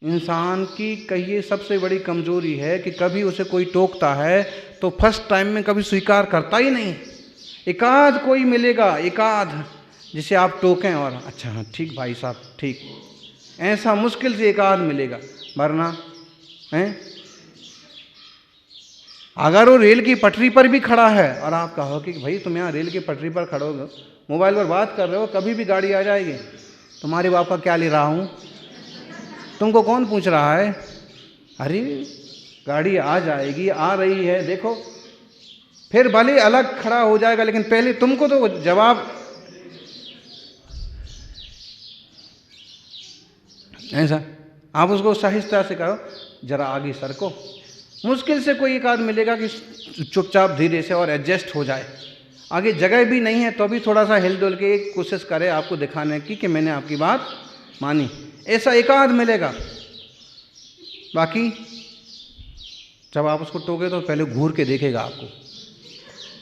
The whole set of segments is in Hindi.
इंसान की कहिए सबसे बड़ी कमजोरी है कि कभी उसे कोई टोकता है तो फर्स्ट टाइम में कभी स्वीकार करता ही नहीं। एकाध कोई मिलेगा, एकाध जिसे आप टोकें और अच्छा हाँ ठीक भाई साहब ठीक, ऐसा मुश्किल से एकाध मिलेगा, वरना हैं। अगर वो रेल की पटरी पर भी खड़ा है और आप कहो कि भाई तुम यहाँ रेल की पटरी पर खड़े हो, मोबाइल पर बात कर रहे हो, कभी भी गाड़ी आ जाएगी, तुम्हारे बाप का क्या ले रहा हूँ, तुमको कौन पूछ रहा है। अरे गाड़ी आ जाएगी, आ रही है देखो, फिर भले अलग खड़ा हो जाएगा, लेकिन पहले तुमको तो जवाब। ऐसा आप उसको साहित्य से कहो जरा आगे सरको, मुश्किल से कोई एक आध मिलेगा कि चुपचाप धीरे से और एडजस्ट हो जाए। आगे जगह भी नहीं है तो भी थोड़ा सा हिल डुल के कोशिश करे आपको दिखाने की कि मैंने आपकी बात मानी, ऐसा एक आध मिलेगा। बाकी जब आप उसको टोके तो पहले घूर के देखेगा आपको,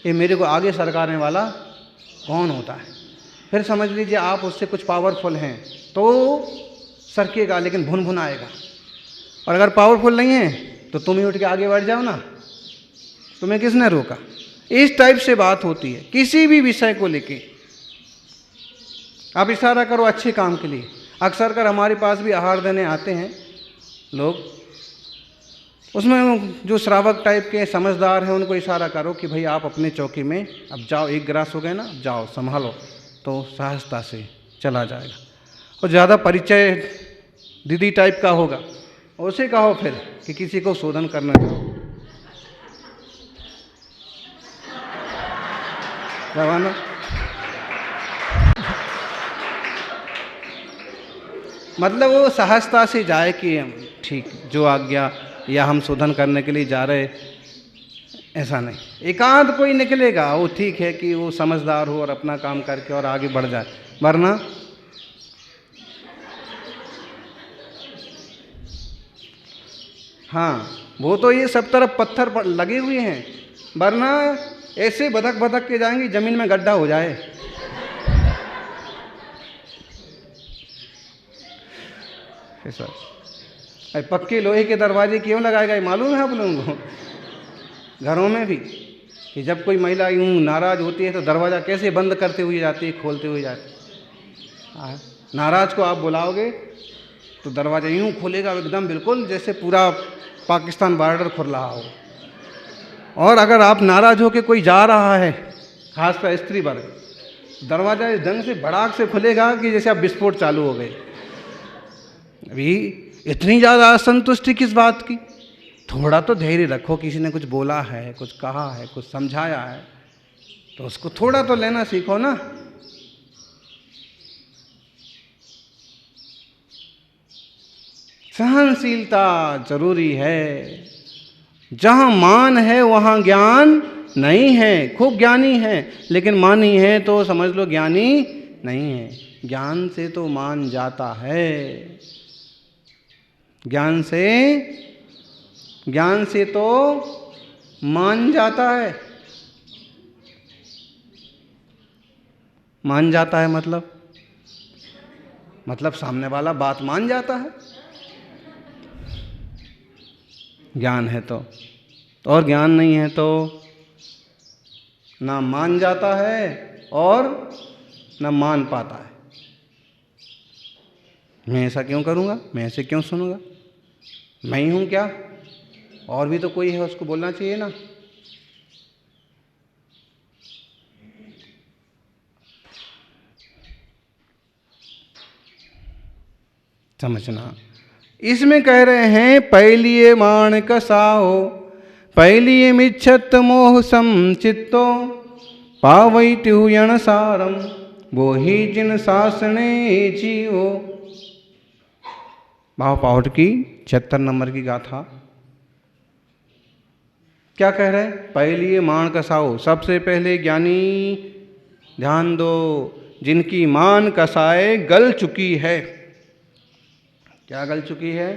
ये मेरे को आगे सरकाने वाला कौन होता है। फिर समझ लीजिए आप उससे कुछ पावरफुल हैं तो सरकेगा, लेकिन भुन भुन आएगा। और अगर पावरफुल नहीं है तो तुम ही उठ के आगे बढ़ जाओ ना, तुम्हें किसने रोका। इस टाइप से बात होती है किसी भी विषय को लेके। आप इशारा करो अच्छे काम के लिए। अक्सर कर हमारे पास भी आहार देने आते हैं लोग, उसमें जो श्रावक टाइप के समझदार हैं उनको इशारा करो कि भाई आप अपने चौकी में अब जाओ, एक गिलास हो गए ना, जाओ संभालो, तो सहजता से चला जाएगा। और ज़्यादा परिचय दीदी टाइप का होगा, उसे कहो फिर कि किसी को शोधन करना चाहो, जवाना मतलब वो सहजता से जाए कि ठीक जो आज्ञा या हम शोधन करने के लिए जा रहे, ऐसा नहीं। एकांत कोई निकलेगा वो ठीक है कि वो समझदार हो और अपना काम करके और आगे बढ़ जाए, वरना हाँ वो तो ये सब तरफ पत्थर लगे हुए हैं, वरना ऐसे भदक भदक के जाएंगे जमीन में गड्ढा हो जाए। ऐसा पक्के लोहे के दरवाजे क्यों लगाए गए मालूम है आप लोगों को? घरों में भी कि जब कोई महिला यूं नाराज होती है तो दरवाज़ा कैसे बंद करते हुए जाती है, खोलते हुए जाती है। नाराज को आप बुलाओगे तो दरवाज़ा यूं खोलेगा एकदम बिल्कुल जैसे पूरा पाकिस्तान बॉर्डर खुल रहा हो। और अगर आप नाराज हो के कोई जा रहा है, खासकर स्त्री वर्ग, दरवाज़ा इस ढंग से भड़ाक से खुलेगा कि जैसे आप विस्फोट चालू हो गए। अभी इतनी ज़्यादा असंतुष्टि किस बात की? थोड़ा तो धैर्य रखो, किसी ने कुछ बोला है, कुछ कहा है, कुछ समझाया है, तो उसको थोड़ा तो लेना सीखो ना। सहनशीलता जरूरी है। जहां मान है वहां ज्ञान नहीं है। खूब ज्ञानी है लेकिन मानी है तो समझ लो ज्ञानी नहीं है। ज्ञान से तो मान जाता है, ज्ञान से तो मान जाता है। मान जाता है मतलब सामने वाला बात मान जाता है। ज्ञान है तो, और ज्ञान नहीं है तो ना मान जाता है और ना मान पाता है। मैं ऐसा क्यों करूँगा, मैं ऐसे क्यों सुनूंगा, मैं ही हूँ क्या, और भी तो कोई है, उसको बोलना चाहिए ना। समझना। इसमें कह रहे हैं पहलिए मान कसाओ, पहलिए मिच्छत मोह समचित्तो, पावई त्युयण सारम वो ही जिन शासने जियो। भाव पावट की 76 नंबर की गाथा क्या कह रहे हैं? पहलिए मान कसाओ, सबसे पहले ज्ञानी ध्यान दो, जिनकी मान कसाए गल चुकी है। क्या गल चुकी है?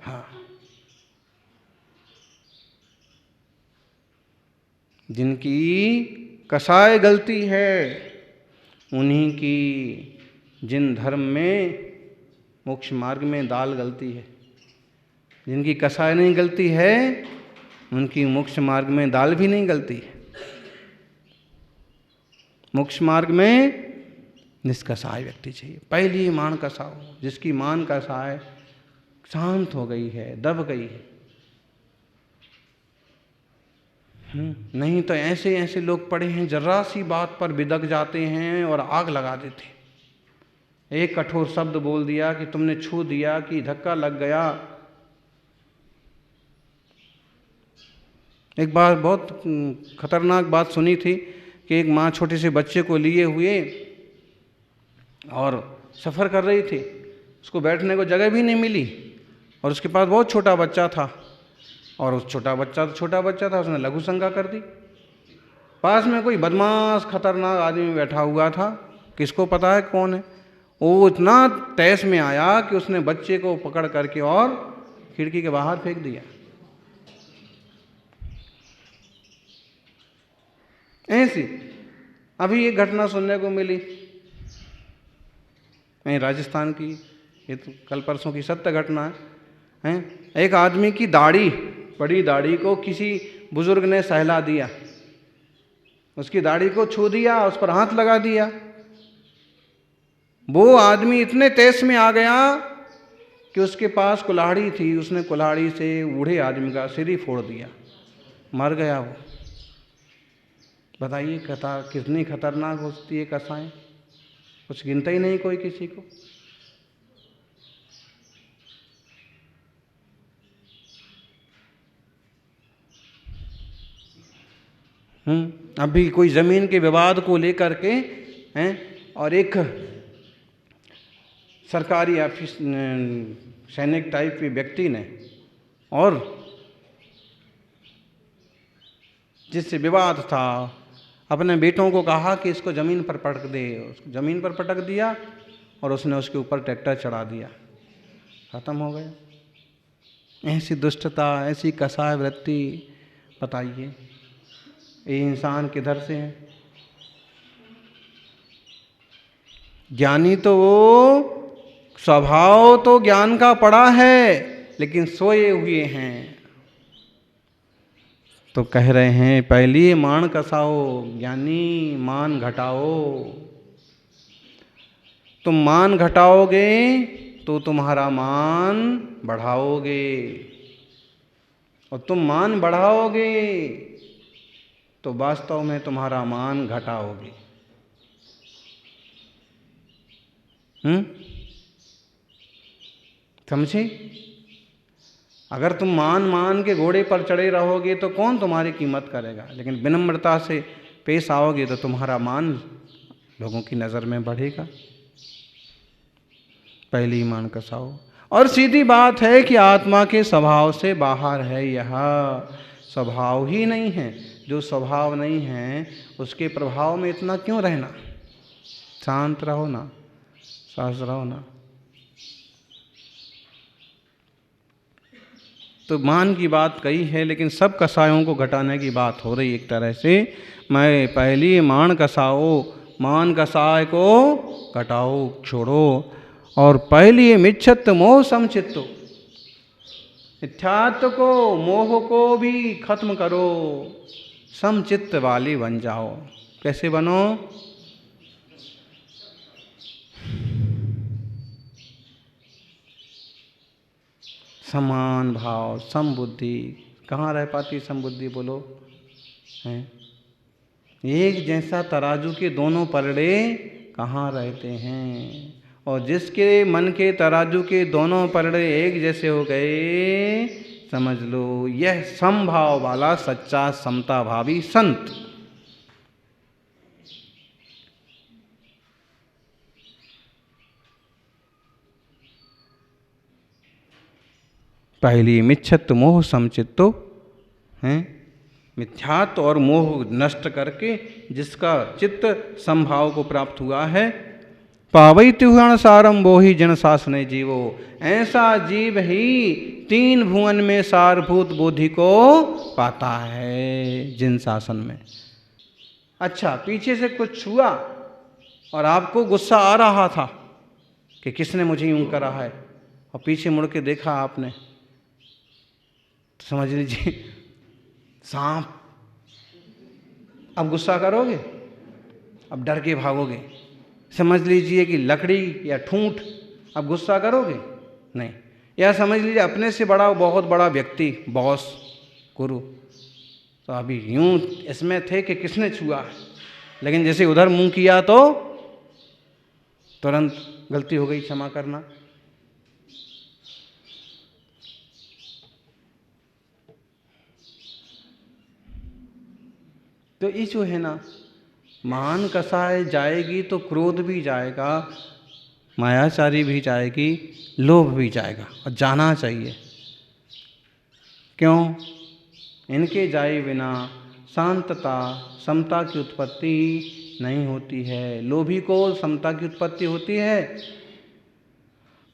हाँ, जिनकी कसाय गलती है उन्हीं की जिन धर्म में मोक्ष मार्ग में दाल गलती है। जिनकी कसाय नहीं गलती है उनकी मोक्ष मार्ग में दाल भी नहीं गलती है। मोक्ष मार्ग में निष्कसाय व्यक्ति चाहिए। पहली मान कसाओ, जिसकी मान कसाय शांत हो गई है, दब गई है। नहीं तो ऐसे ऐसे लोग पड़े हैं, जरा सी बात पर बिदक जाते हैं और आग लगा देते हैं। एक कठोर शब्द बोल दिया कि तुमने छू दिया कि धक्का लग गया। एक बार बहुत खतरनाक बात सुनी थी कि एक माँ छोटे से बच्चे को लिए हुए और सफ़र कर रही थी। उसको बैठने को जगह भी नहीं मिली और उसके पास बहुत छोटा बच्चा था और उस छोटा बच्चा था, उसने लघु शंका कर दी। पास में कोई बदमाश खतरनाक आदमी बैठा हुआ था, किसको पता है कौन है। वो इतना तैस में आया कि उसने बच्चे को पकड़ करके और खिड़की के बाहर फेंक दिया। ऐसी अभी एक घटना सुनने को मिली राजस्थान की, ये तो कल परसों की सत्य घटना है। एक आदमी की दाढ़ी, बड़ी दाढ़ी को किसी बुजुर्ग ने सहला दिया, उसकी दाढ़ी को छू दिया, उस पर हाथ लगा दिया। वो आदमी इतने तेज में आ गया कि उसके पास कुल्हाड़ी थी, उसने कुल्हाड़ी से बूढ़े आदमी का सिर ही फोड़ दिया, मर गया वो। बताइए कितनी खतरनाक होती है कसाएं, कुछ गिनता ही नहीं कोई किसी को। अभी कोई जमीन के विवाद को लेकर के हैं और एक सरकारी ऑफिस सैनिक टाइप के व्यक्ति ने और जिससे विवाद था अपने बेटों को कहा कि इसको ज़मीन पर पटक दे। उसको ज़मीन पर पटक दिया और उसने उसके ऊपर ट्रैक्टर चढ़ा दिया, ख़त्म हो गया। ऐसी दुष्टता, ऐसी कसाय वृत्ति, बताइए ये इंसान किधर से है। ज्ञानी तो वो स्वभाव तो ज्ञान का पड़ा है लेकिन सोए हुए हैं। तो कह रहे हैं पहली मान कसाओ, ज्ञानी मान घटाओ। तुम मान घटाओगे तो तुम्हारा मान बढ़ाओगे और तुम मान बढ़ाओगे तो वास्तव में तुम्हारा मान घटाओगे। समझे? अगर तुम मान के घोड़े पर चढ़े रहोगे तो कौन तुम्हारी कीमत करेगा, लेकिन विनम्रता से पेश आओगे तो तुम्हारा मान लोगों की नज़र में बढ़ेगा। पहली मान कसाओ। और सीधी बात है कि आत्मा के स्वभाव से बाहर है, यह स्वभाव ही नहीं है। जो स्वभाव नहीं है उसके प्रभाव में इतना क्यों रहना। शांत रहो ना, सास रहो ना। तो मान की बात कही है लेकिन सब कसायों को घटाने की बात हो रही एक तरह से। मैं पहली मान कसाओ, मान कसाय को घटाओ, छोड़ो। और पहली मिच्छत मोह समचित्तो, मिथ्यात्व को, मोह को भी खत्म करो, समचित्त वाली बन जाओ। कैसे बनो? समान भाव, समबुद्धि। कहाँ रह पाती समबुद्धि बोलो? हैं? एक जैसा तराजू के दोनों पलड़े कहाँ रहते हैं। और जिसके मन के तराजू के दोनों पलड़े एक जैसे हो गए, समझ लो यह समभाव वाला सच्चा समता भावी संत। पहली मिच्छत मोह समचित्तो हैं, मिथ्यात्व और मोह नष्ट करके जिसका चित्त समभाव को प्राप्त हुआ है। पावई त्युहण सारम बोहि जन शासने जीवो, ऐसा जीव ही तीन भुवन में सारभूत बोधि को पाता है जिन शासन में। अच्छा, पीछे से कुछ छुआ और आपको गुस्सा आ रहा था कि किसने मुझे यूं करा है, और पीछे मुड़ के देखा आपने, तो समझ लीजिए सांप। अब गुस्सा करोगे? अब डर के भागोगे? समझ लीजिए कि लकड़ी या ठूंठ, अब गुस्सा करोगे? नहीं। या समझ लीजिए अपने से बड़ा, बहुत बड़ा व्यक्ति, बॉस, गुरु, तो अभी यूं इसमें थे कि किसने छुआ है, लेकिन जैसे उधर मुंह किया तो तुरंत गलती हो गई, क्षमा करना। तो ये जो है ना, मान कसाए जाएगी तो क्रोध भी जाएगा, मायाचारी भी जाएगी, लोभ भी जाएगा, और जाना चाहिए। क्यों? इनके जाए बिना शांतता, समता की उत्पत्ति नहीं होती है। लोभी को समता की उत्पत्ति होती है?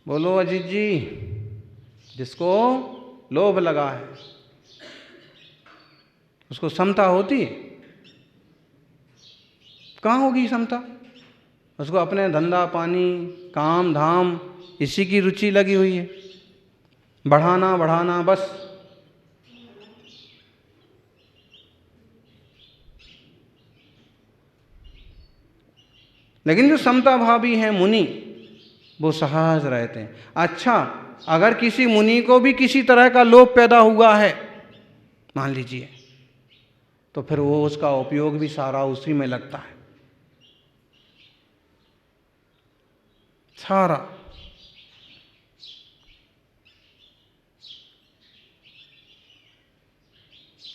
बोलो अजीत जी। जिसको लोभ लगा है उसको समता होती है? कहाँ होगी समता? उसको अपने धंधा पानी, काम धाम, इसी की रुचि लगी हुई है, बढ़ाना बढ़ाना बस। लेकिन जो समता भावी हैं मुनि, वो सहज रहते हैं। अच्छा, अगर किसी मुनि को भी किसी तरह का लोभ पैदा हुआ है, मान लीजिए, तो फिर वो उसका उपयोग भी सारा उसी में लगता है, सारा।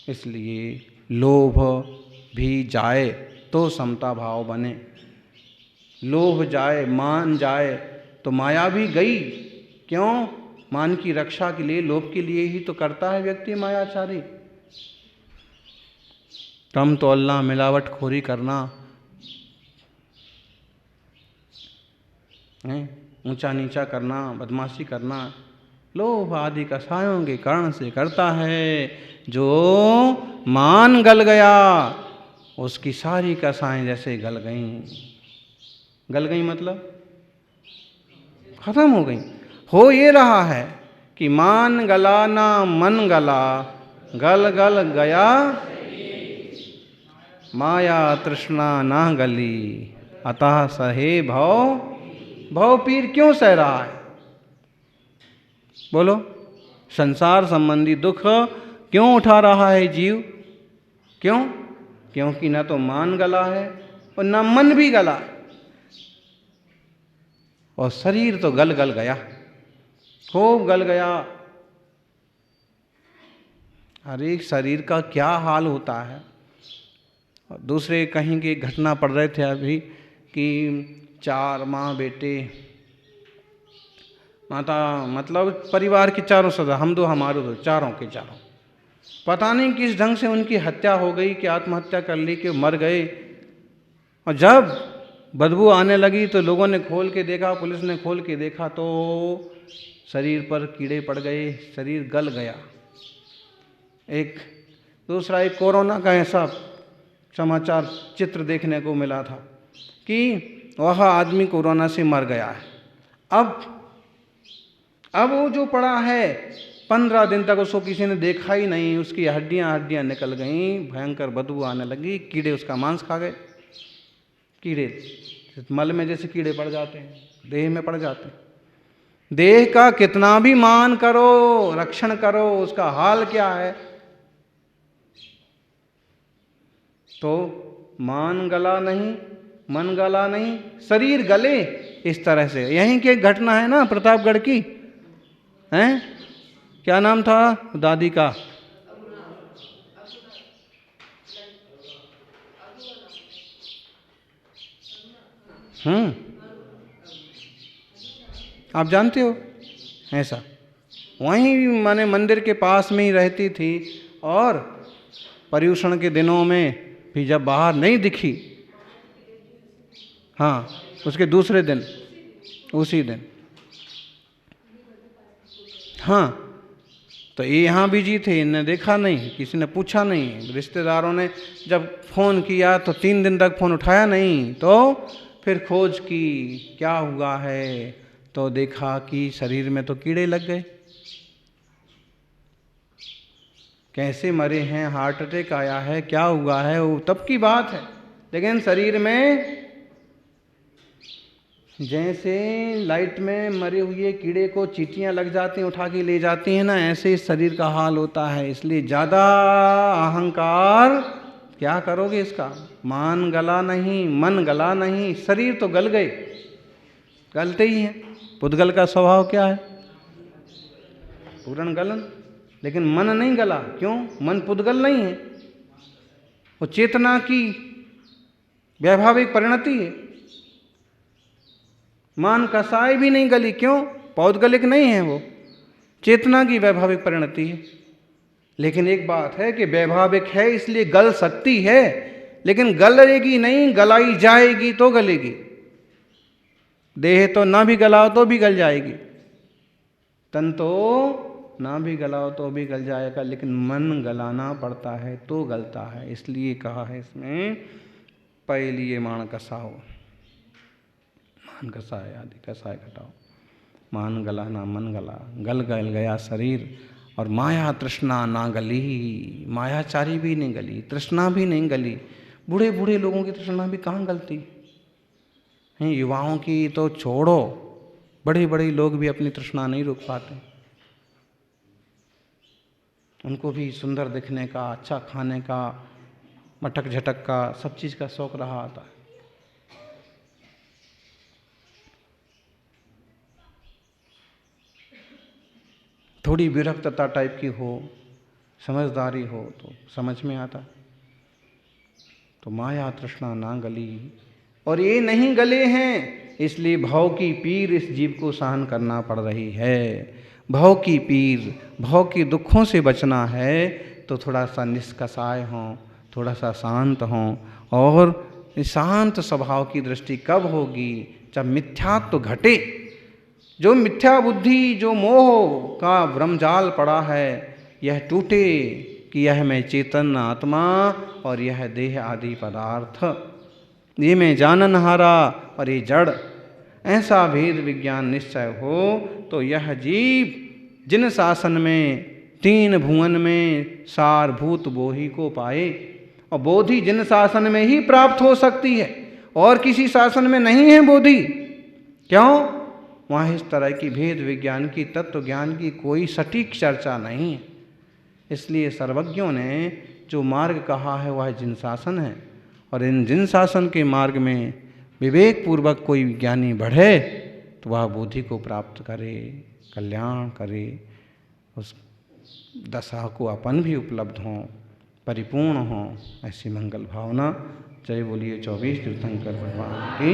इसलिए लोभ भी जाए तो समता भाव बने। लोभ जाए, मान जाए तो माया भी गई। क्यों? मान की रक्षा के लिए, लोभ के लिए ही तो करता है व्यक्ति मायाचारी। कम तौलना, मिलावट खोरी करना, ऊंचा नीचा करना, बदमाशी करना, लोभ आदि कसायों के कारण से करता है। जो मान गल गया उसकी सारी कसाएं जैसे गल गईं। गल गई मतलब खत्म हो गई। हो ये रहा है कि मान गला ना मन गला, गल गल गया माया तृष्णा ना गली, अतः सहे भव। भव पीर क्यों सह रहा है? बोलो, संसार संबंधी दुख क्यों उठा रहा है जीव? क्यों? क्योंकि न तो मान गला है और न मन भी गला, और शरीर तो गल गल गया, खूब गल गया। अरे शरीर का क्या हाल होता है। दूसरे कहीं की घटना पढ़ रहे थे अभी कि 4 माँ बेटे, माता मतलब परिवार के चारों सदस्य, हम दो हमारे दो, चारों के चारों, पता नहीं किस ढंग से उनकी हत्या हो गई, कि आत्महत्या कर ली, कि मर गए। और जब बदबू आने लगी तो लोगों ने खोल के देखा, पुलिस ने खोल के देखा तो शरीर पर कीड़े पड़ गए, शरीर गल गया। एक दूसरा, एक कोरोना का ऐसा समाचार चित्र देखने को मिला था कि वह आदमी कोरोना से मर गया है। अब वो जो पड़ा है 15 दिन तक उसको किसी ने देखा ही नहीं, उसकी हड्डियां निकल गईं, भयंकर बदबू आने लगी, कीड़े उसका मांस खा गए। कीड़े मल में जैसे कीड़े पड़ जाते हैं, देह में पड़ जाते हैं। देह का कितना भी मान करो, रक्षण करो, उसका हाल क्या है? तो मान गला नहीं, मन गला नहीं, शरीर गले। इस तरह से यहीं की एक घटना है ना, प्रतापगढ़ की, हैं? क्या नाम था दादी का? आप जानते हो? ऐसा वहीं माने मंदिर के पास में ही रहती थी, और पर्यूषण के दिनों में भी जब बाहर नहीं दिखी, हाँ, उसके दूसरे दिन, उसी दिन, हाँ, तो ये यहाँ बिजी थे, इन्हें देखा नहीं, किसी ने पूछा नहीं। रिश्तेदारों ने जब फ़ोन किया तो 3 दिन तक फ़ोन उठाया नहीं। तो फिर खोज की, क्या हुआ है, तो देखा कि शरीर में तो कीड़े लग गए। कैसे मरे हैं, हार्ट अटैक आया है, क्या हुआ है, वो तब की बात है। लेकिन शरीर में जैसे लाइट में मरे हुए कीड़े को चींटियां लग जाती हैं, उठा के ले जाती हैं ना, ऐसे इस शरीर का हाल होता है। इसलिए ज़्यादा अहंकार क्या करोगे इसका? मान गला नहीं, मन गला नहीं, शरीर तो गल गए, गलते ही हैं। पुद्गल का स्वभाव क्या है? पूर्ण गलन। लेकिन मन नहीं गला, क्यों? मन पुद्गल नहीं है, वो चेतना की वैभाविक परिणति है। मान कसाय भी नहीं गली, क्यों? पौद्गलिक नहीं है, वो चेतना की वैभाविक परिणति है। लेकिन एक बात है कि वैभाविक है इसलिए गल सकती है, लेकिन गलेगी नहीं, गलाई जाएगी तो गलेगी। देह तो ना भी गलाओ तो भी गल जाएगी, तन तो ना भी गलाओ तो भी गल जाएगा, लेकिन मन गलाना पड़ता है तो गलता है। इसलिए कहा है इसमें पहलिए मान कसाओ, मान कसाए आदि कसाए घटाओ। मान गला ना मन गला, गल गया शरीर। और माया तृष्णा ना गली, मायाचारी भी नहीं गली, तृष्णा भी नहीं गली। बूढ़े बूढ़े लोगों की तृष्णा भी कहाँ गलती है? युवाओं की तो छोड़ो, बड़े बड़े लोग भी अपनी तृष्णा नहीं रोक पाते। उनको भी सुंदर दिखने का, अच्छा खाने का, मटक झटक का, सब चीज़ का शौक रहा आता है। थोड़ी विरक्तता टाइप की हो, समझदारी हो तो समझ में आता। तो माया तृष्णा ना गली, और ये नहीं गले हैं, इसलिए भव की पीर इस जीव को सहन करना पड़ रही है। भव की पीर, भव के दुखों से बचना है तो थोड़ा सा निष्कसाय हों, थोड़ा सा शांत हों। और शांत स्वभाव की दृष्टि कब होगी? जब मिथ्यात्व घटे। जो मिथ्या बुद्धि, जो मोह का ब्रह्मजाल पड़ा है, यह टूटे कि यह मैं चेतन आत्मा और यह देह आदि पदार्थ, ये मैं जानन हारा और ये जड़, ऐसा भेद विज्ञान निश्चय हो तो यह जीव जिन शासन में 3 भुवन में सारभूत बोधि को पाए। और बोधि जिन शासन में ही प्राप्त हो सकती है, और किसी शासन में नहीं है बोधि। क्यों? वहाँ इस तरह की भेद विज्ञान की, तत्व ज्ञान की कोई सटीक चर्चा नहीं है। इसलिए सर्वज्ञों ने जो मार्ग कहा है वह जिन शासन है, और इन जिन शासन के मार्ग में विवेक पूर्वक कोई ज्ञानी बढ़े तो वह बुद्धि को प्राप्त करे, कल्याण करे, उस दशा को अपन भी उपलब्ध हों, परिपूर्ण हों, ऐसी मंगल भावना। जय बोलिए 24 तीर्थंकर भगवान की।